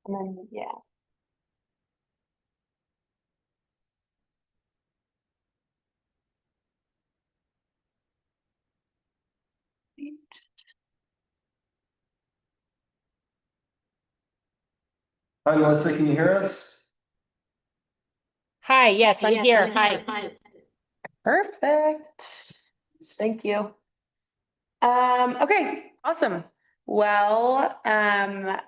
And then, yeah. Hi, Melissa, can you hear us? Hi, yes, I'm here. Hi. Perfect. Thank you. Okay, awesome. Well,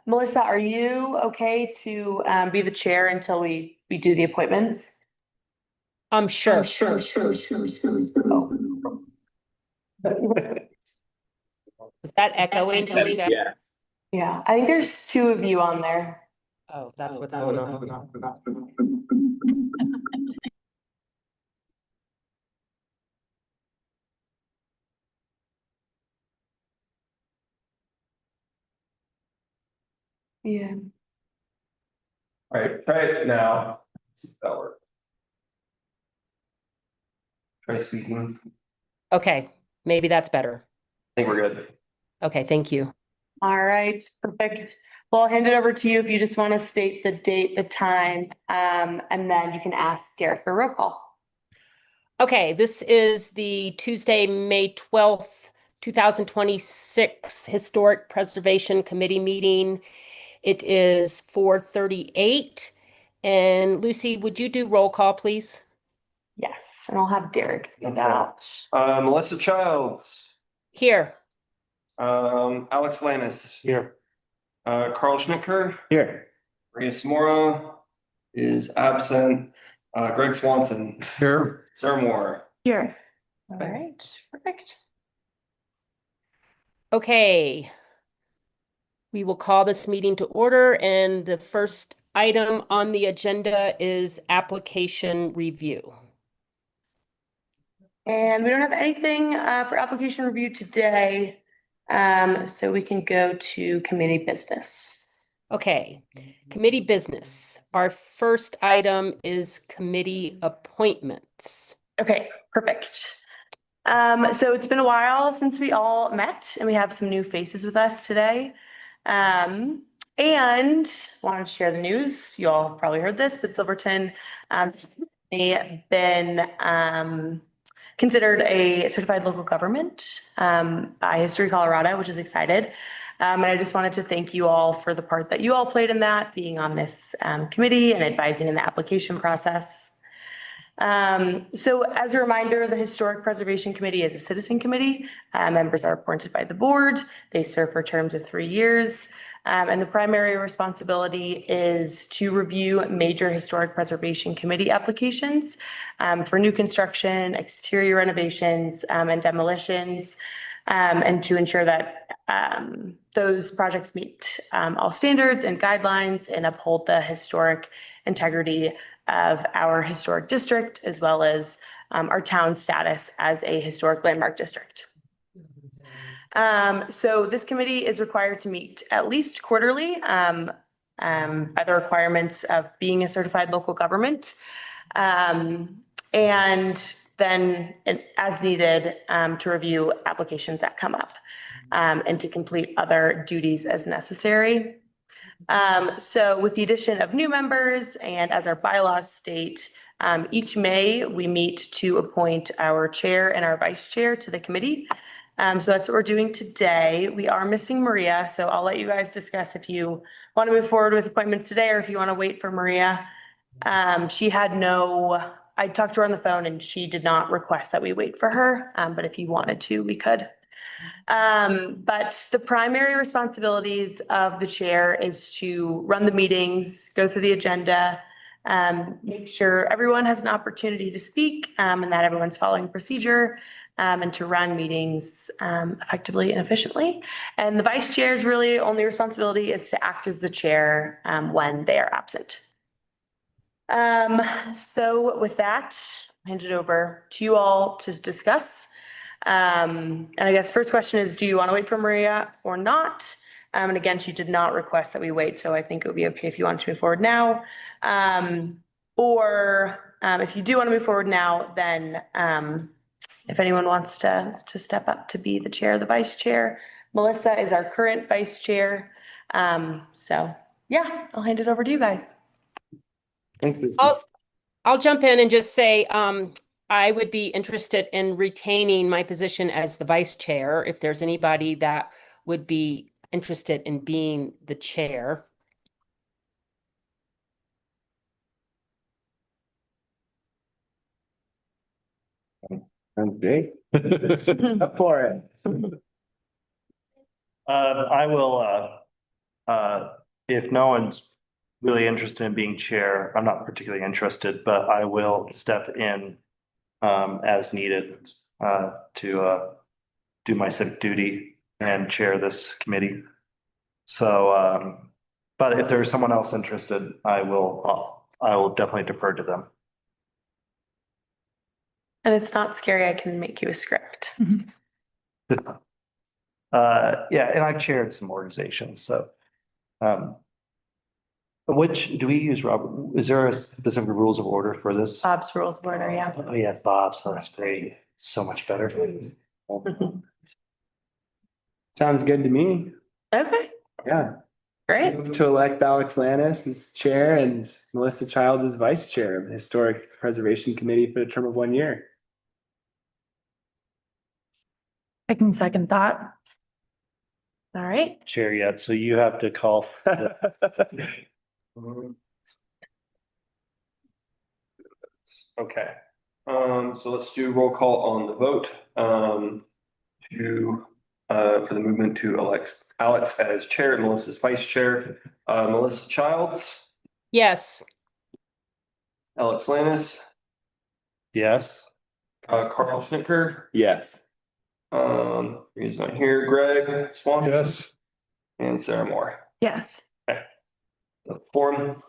Melissa, are you okay to be the chair until we do the appointments? Sure. Oh. Was that echoing? Yes. Yeah, I think there's two of you on there. Oh, that's what's going on. Yeah. All right, try it now. See if that works. Try speaking. Okay, maybe that's better. I think we're good. Okay, thank you. All right, perfect. Well, I'll hand it over to you if you just want to state the date, the time, and then you can ask Derek for roll call. Okay, this is the Tuesday, May 12th, 2026 Historic Preservation Committee meeting. It is 4:38. And Lucy, would you do roll call, please? Yes, and I'll have Derek fill that out. Melissa Childs, Here. Alex Lannis, Here. Carl Schnicker, Here. Maria Samora is absent. Greg Swanson, Here. Sarah Moore. Here. All right, perfect. Okay. We will call this meeting to order, and the first item on the agenda is application review. And we don't have anything for application review today, so we can go to committee business. Okay, committee business. Our first item is committee appointments. Okay, perfect. So it's been a while since we all met, and we have some new faces with us today. And wanted to share the news. You all have probably heard this, but Silverton they've been considered a certified local government by History Colorado, which is excited. And I just wanted to thank you all for the part that you all played in that, being on this committee and advising in the application process. So as a reminder, the Historic Preservation Committee is a citizen committee. Members are appointed by the board. They serve for terms of 3 years. And the primary responsibility is to review major historic preservation committee applications for new construction, exterior renovations, and demolitions, and to ensure that those projects meet all standards and guidelines and uphold the historic integrity of our historic district, as well as our town's status as a historic landmark district. So this committee is required to meet at least quarterly by the requirements of being a certified local government. And then as needed to review applications that come up and to complete other duties as necessary. So with the addition of new members and as our bylaws state, each May we meet to appoint our chair and our vice chair to the committee. So that's what we're doing today. We are missing Maria, so I'll let you guys discuss if you want to move forward with appointments today or if you want to wait for Maria. I talked to her on the phone and she did not request that we wait for her, but if you wanted to, we could. But the primary responsibilities of the chair is to run the meetings, go through the agenda, make sure everyone has an opportunity to speak, and that everyone's following procedure, and to run meetings effectively and efficiently. And the vice chair's really only responsibility is to act as the chair when they are absent. So with that, I'll hand it over to you all to discuss. And I guess first question is, do you want to wait for Maria or not? And again, she did not request that we wait, so I think it would be okay if you want to move forward now. Or if you do want to move forward now, then if anyone wants to step up to be the chair or the vice chair, Melissa is our current vice chair. So yeah, I'll hand it over to you guys. Thanks, Lucy. I'll jump in and just say, I would be interested in retaining my position as the vice chair if there's anybody that would be interested in being the chair. Okay. Up for it. I will, if no one's really interested in being chair, I'm not particularly interested, but I will step in as needed to do my civic duty and chair this committee. So, but if there's someone else interested, I will definitely defer to them. And it's not scary. I can make you a script. Yeah, and I've chaired some organizations, so. Which do we use, Robert? Is there a specific rules of order for this? Bob's rules of order, yeah. Oh, yeah, Bob, so that's great. So much better. Sounds good to me. Okay, Yeah. great. Move to elect Alex Lannis as chair and Melissa Childs as vice chair of the Historic Preservation Committee for a term of 1 year. I can second that. All right. Chair yet, so you have to call. Okay, so let's do roll call on the vote, for the movement to elect Alex as chair and Melissa as vice chair. Melissa Childs, Yes, Alex Lannis, Yes. Carl Schnicker, Yes. he's not here, Greg Swan. Yes. And Sarah Moore. Yes. The form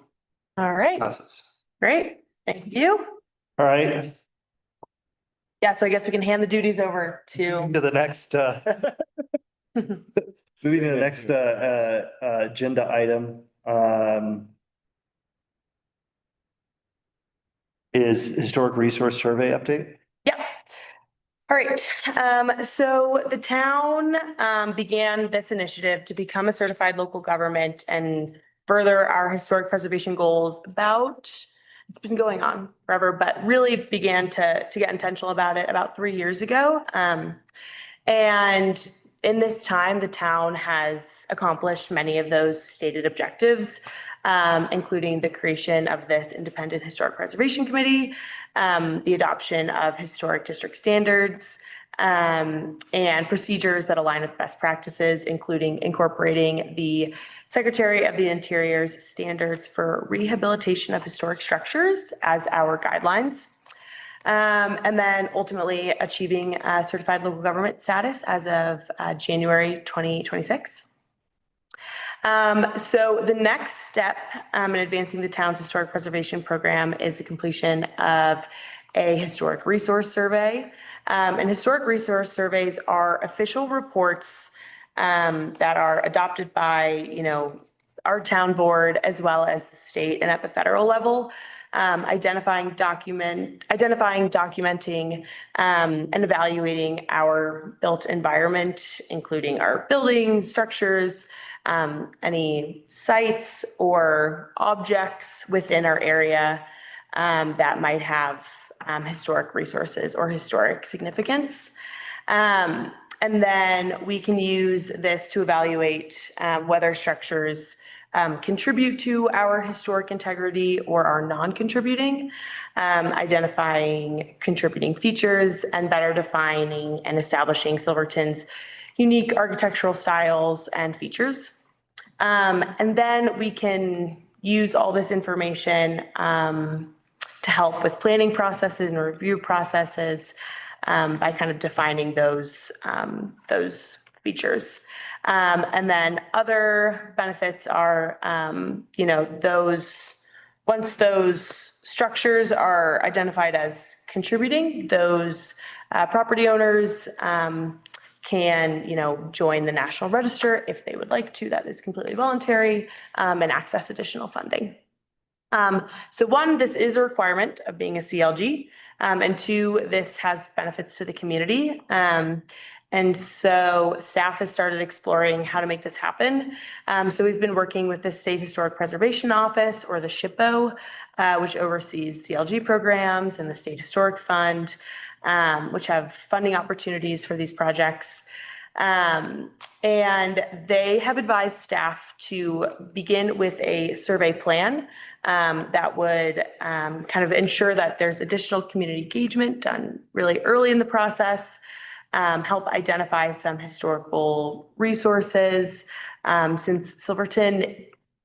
All right, passes. great. Thank you. All right, Yeah, so I guess we can hand the duties over to. to the next, moving to the next, agenda item, is historic resource survey update. Yeah. All right. So the town began this initiative to become a certified local government and further our historic preservation goals it's been going on forever, but really began to get intentional about it about 3 years ago. And in this time, the town has accomplished many of those stated objectives, including the creation of this independent historic preservation committee, the adoption of historic district standards, and procedures that align with best practices, including incorporating the Secretary of the Interior's standards for rehabilitation of historic structures as our guidelines. And then ultimately achieving certified local government status as of January 2026. So the next step in advancing the town's historic preservation program is the completion of a historic resource survey. And historic resource surveys are official reports that are adopted by, our town board as well as the state and at the federal level. Identifying, documenting, and evaluating our built environment, including our buildings, structures, any sites or objects within our area that might have historic resources or historic significance. And then we can use this to evaluate whether structures contribute to our historic integrity or are non-contributing, identifying contributing features and better defining and establishing Silverton's unique architectural styles and features. And then we can use all this information to help with planning processes and review processes by kind of defining those features. And then other benefits are, once those structures are identified as contributing, those property owners can, join the National Register if they would like to. That is completely voluntary, and access additional funding. So one, this is a requirement of being a CLG. And two, this has benefits to the community. And so staff has started exploring how to make this happen. So we've been working with the State Historic Preservation Office, or the SHPO, which oversees CLG programs, and the State Historic Fund, which have funding opportunities for these projects. And they have advised staff to begin with a survey plan that would kind of ensure that there's additional community engagement done really early in the process, help identify some historical resources, since Silverton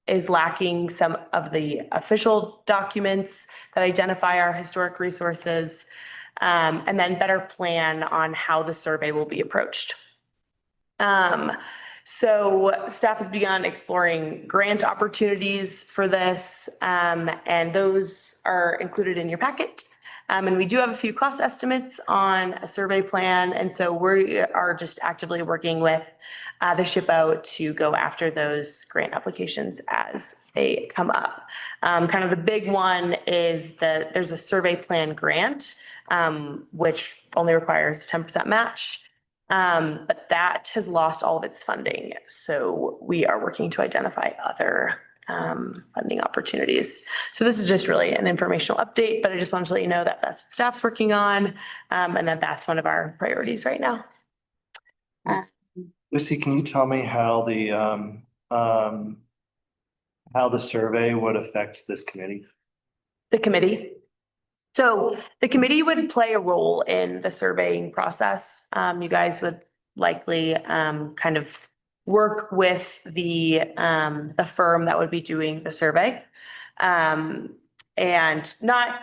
is lacking some of the official documents that identify our historic resources, and then better plan on how the survey will be approached. So staff has begun exploring grant opportunities for this, and those are included in your packet. And we do have a few cost estimates on a survey plan, and so we are just actively working with the SHPO to go after those grant applications as they come up. Kind of the big one is that there's a survey plan grant, which only requires 10% match. But that has lost all of its funding. So we are working to identify other funding opportunities. So this is just really an informational update, but I just wanted to let you know that that's what staff's working on, and that that's one of our priorities right now. Lucy, can you tell me how the survey would affect this committee? The committee. So the committee would play a role in the surveying process. You guys would likely kind of work with the firm that would be doing the survey. And not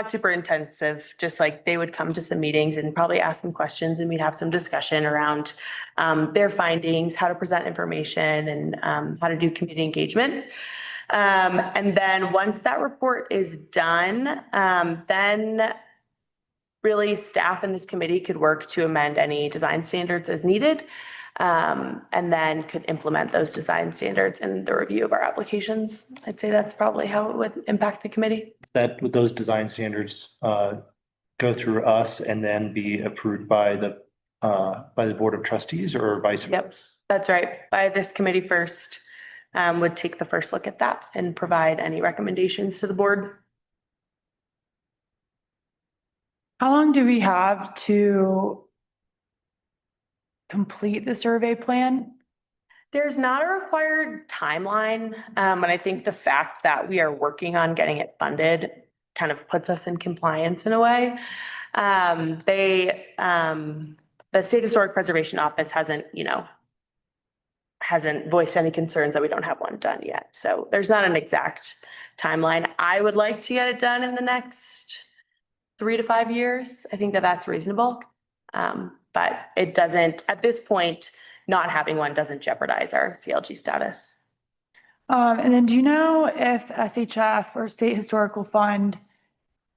super intensive, just like they would come to some meetings and probably ask some questions, and we'd have some discussion around their findings, how to present information, and how to do community engagement. And then once that report is done, then really staff in this committee could work to amend any design standards as needed, and then could implement those design standards in the review of our applications. I'd say that's probably how it would impact the committee. That would those design standards go through us and then be approved by the Board of Trustees, or vice versa? Yep, that's right. By this committee first, would take the first look at that and provide any recommendations to the board. How long do we have to complete the survey plan? There's not a required timeline, and I think the fact that we are working on getting it funded kind of puts us in compliance in a way. The State Historic Preservation Office hasn't voiced any concerns that we don't have one done yet. So there's not an exact timeline. I would like to get it done in the next 3 to 5 years. I think that that's reasonable. But it doesn't, at this point, not having one doesn't jeopardize our CLG status. And then do you know if SHF or State Historical Fund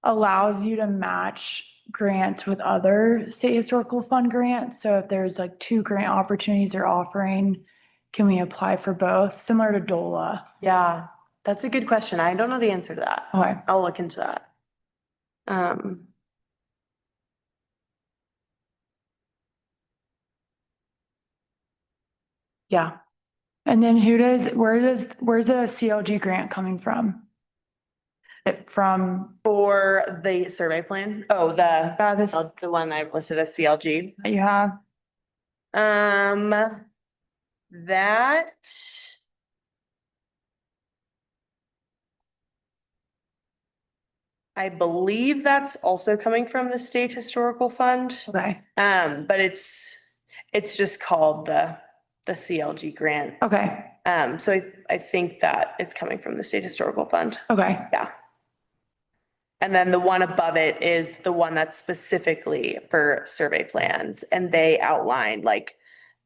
allows you to match grants with other State Historical Fund grants? So if there's like 2 grant opportunities they're offering, can we apply for both, similar to DOLA? Yeah, that's a good question. I don't know the answer to that. Okay. I'll look into that. Yeah. And then where's the CLG grant coming from? From For the survey plan? Oh, the one I listed as CLG. that you have? That. I believe that's also coming from the State Historical Fund. Okay. But it's just called the CLG grant. Okay. So I think that it's coming from the State Historical Fund. Okay. Yeah. And then the one above it is the one that's specifically for survey plans, and they outline like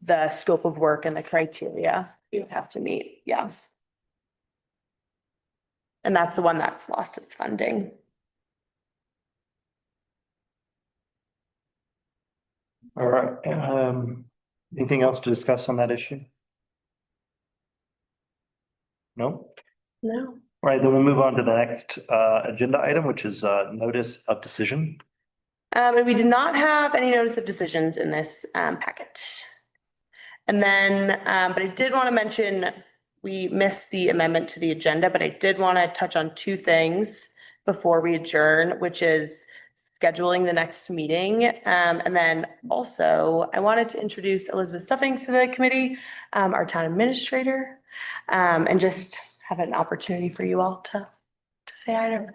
the scope of work and the criteria you have to meet. Yeah. And that's the one that's lost its funding. All right. Anything else to discuss on that issue? No? No. All right, then we'll move on to the next agenda item, which is notice of decision. And we did not have any notice of decisions in this packet. And then, but I did want to mention, we missed the amendment to the agenda, but I did want to touch on two things before we adjourn, which is scheduling the next meeting. And then also I wanted to introduce Elizabeth Stuffings to the committee, our town administrator, and just have an opportunity for you all to say hi to her.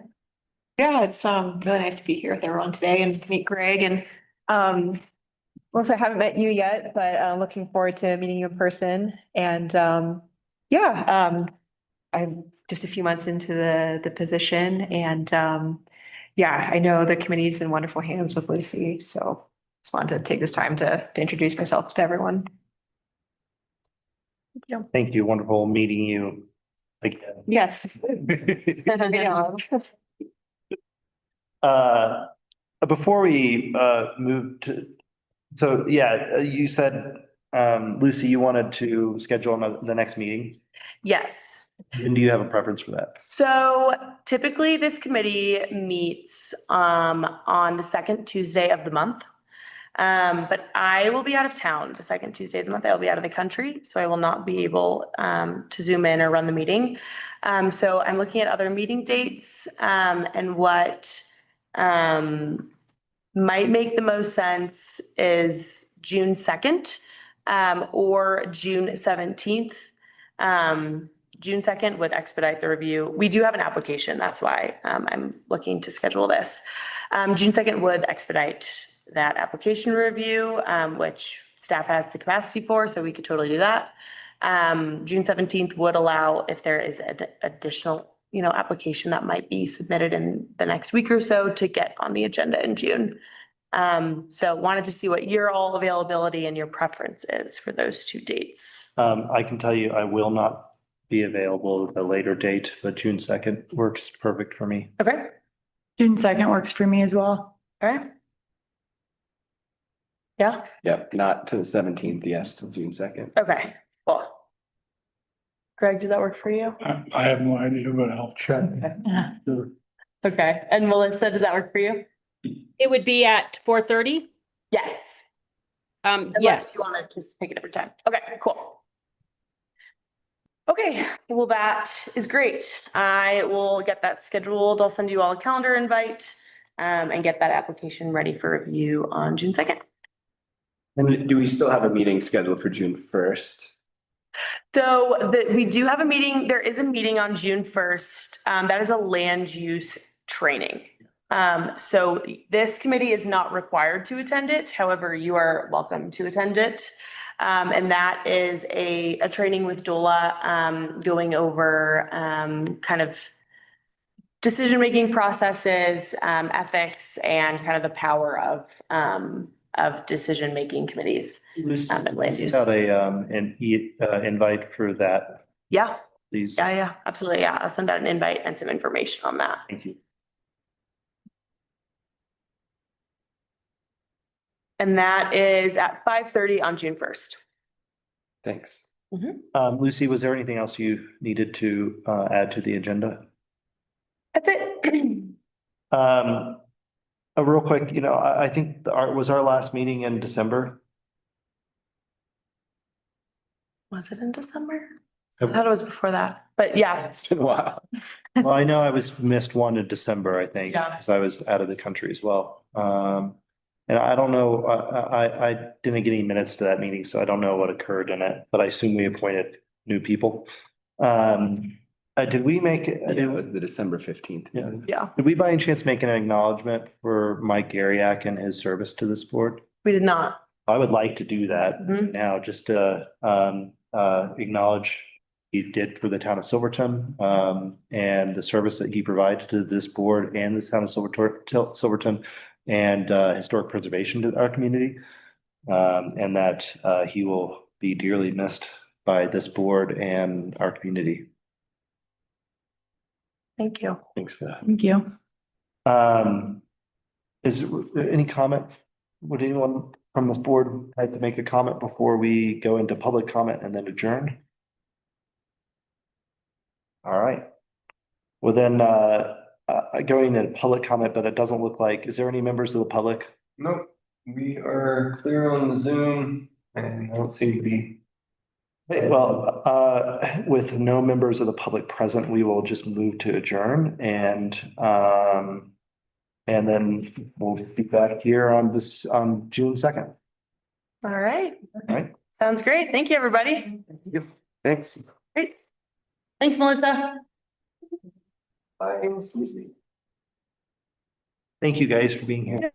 Yeah, it's really nice to be here with everyone today and to meet Greg and Melissa, I haven't met you yet, but looking forward to meeting you in person. And I'm just a few months into the position and yeah, I know the committee's in wonderful hands with Lucy, so just wanted to take this time to introduce myself to everyone. Thank you. Wonderful meeting you again. Yes. I know. Before we move to, so yeah, you said, Lucy, you wanted to schedule the next meeting. Yes. And do you have a preference for that? So typically this committee meets on the second Tuesday of the month. But I will be out of town the second Tuesday of the month. I will be out of the country, so I will not be able to zoom in or run the meeting. So I'm looking at other meeting dates and what might make the most sense is June 2nd or June 17th. June 2nd would expedite the review. We do have an application. That's why I'm looking to schedule this. June 2nd would expedite that application review, which staff has the capacity for, so we could totally do that. June 17th would allow if there is an additional, application that might be submitted in the next week or so to get on the agenda in June. So wanted to see what your all availability and your preference is for those two dates. I can tell you, I will not be available at a later date, but June 2nd works perfect for me. Okay, June 2nd works for me as well. all right. Yeah, Yep, not to the 17th, yes, to June 2nd. okay, cool. Greg, did that work for you? I have no idea, but I'll check. Okay, and Melissa, does that work for you? It would be at 4:30? Yes. Unless Yes. you want to just pick a different time. Okay, cool. Okay, well, that is great. I will get that scheduled. I'll send you all a calendar invite and get that application ready for review on June 2nd. And do we still have a meeting scheduled for June 1st? So we do have a meeting. There is a meeting on June 1st. That is a land use training. So this committee is not required to attend it. However, you are welcome to attend it. And that is a training with DOLA, going over, kind of decision-making processes, ethics, and kind of the power of decision-making committees. And land use. Got an invite for that, Yeah, please. yeah, absolutely. Yeah, I'll send out an invite and some information on that. Thank you. And that is at 5:30 on June 1st. Thanks. Lucy, was there anything else you needed to add to the agenda? That's it. Real quick, I think was our last meeting in December. Was it in December? I thought it was before that, but yeah. It's been a while. Well, I know I missed one in December, I think, Yeah. because I was out of the country as well. And I don't know, I didn't get any minutes to that meeting, so I don't know what occurred in it, but I assume we appointed new people. Did we make it? It was the December 15th. Yeah. Yeah, Did we by any chance make an acknowledgement for Mike Garyak and his service to this board? we did not. I would like to do that Mhm. now, just to acknowledge he did for the town of Silverton, and the service that he provides to this board and the town of Silverton and historic preservation to our community. And that he will be dearly missed by this board and our community. Thank you. Thanks for that. Thank you. Is there any comment? Would anyone from this board like to make a comment before we go into public comment and then adjourn? All right. Well, then, going to public comment, but it doesn't look like, is there any members of the public? Nope, we are clear on the Zoom and I don't seem to be. Well, with no members of the public present, we will just move to adjourn and then we'll be back here on June 2nd. All right. All right. Sounds great. Thank you, everybody. Thanks. Great. Thanks, Melissa. Bye, Susie. Thank you guys for being here.